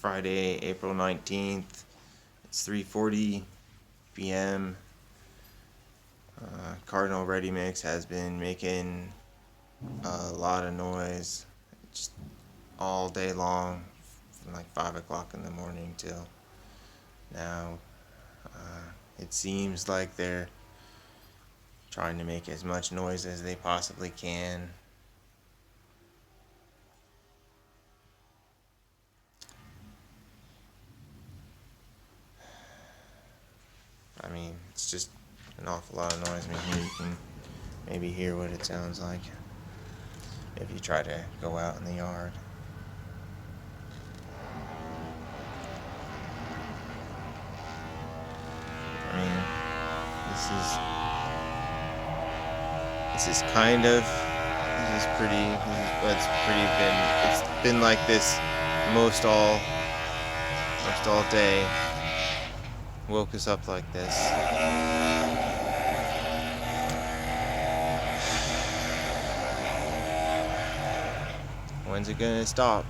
Friday, April 19th. It's 3:40 p.m. Cardinal ReadyMix has been making a lot of noise just all day long, from like 5 o'clock in the morning till now. It seems like they're trying to make as much noise as they possibly can. I mean, it's just an awful lot of noise. I mean, here you can maybe hear what it sounds like if you try to go out in the yard. I mean, this is it's been like this most all day. Woke us up like this. When's it gonna stop?